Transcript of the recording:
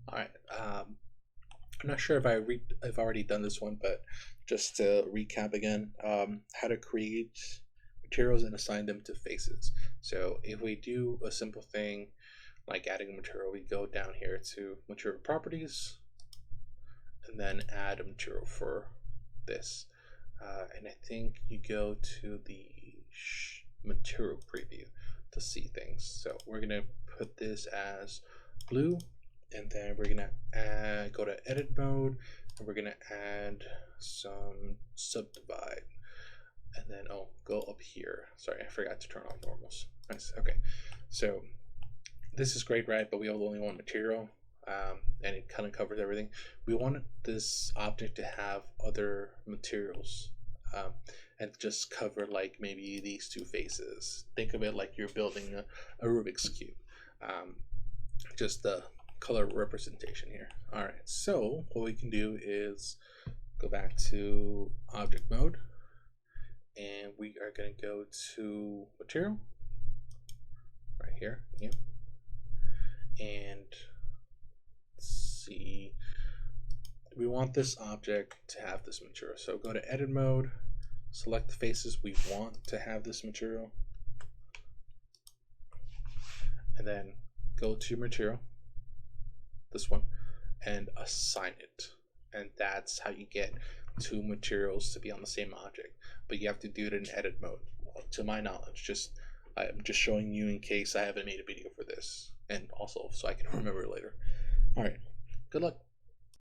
All right. I'm not sure if I've already done this one, but just to recap again, how to create materials and assign them to faces. So if we do a simple thing like adding a material, we go down here to material properties and then add a material for this. And I think you go to the material preview to see things. So we're gonna put this as blue, and then we're gonna go to edit mode, and we're gonna add some subdivide, and then go up here. Sorry, I forgot to turn off normals. Nice. Okay, so this is great, right? But we have only one material, and it kind of covers everything. We want this object to have other materials, and just cover like maybe these two faces. Think of it like you're building a Rubik's cube. Um, just the color representation here. All right. So what we can do is go back to object mode, and we are going to go to material right here. Yeah. And see, we want this object to have this material. So go to edit mode, select the faces we want to have this material, and then go to your material, this one, and assign it. And that's how you get two materials to be on the same object. But you have to do it in edit mode. Well, to my knowledge, I'm just showing you in case I haven't made a video for this, and also so I can remember later. All right, good luck.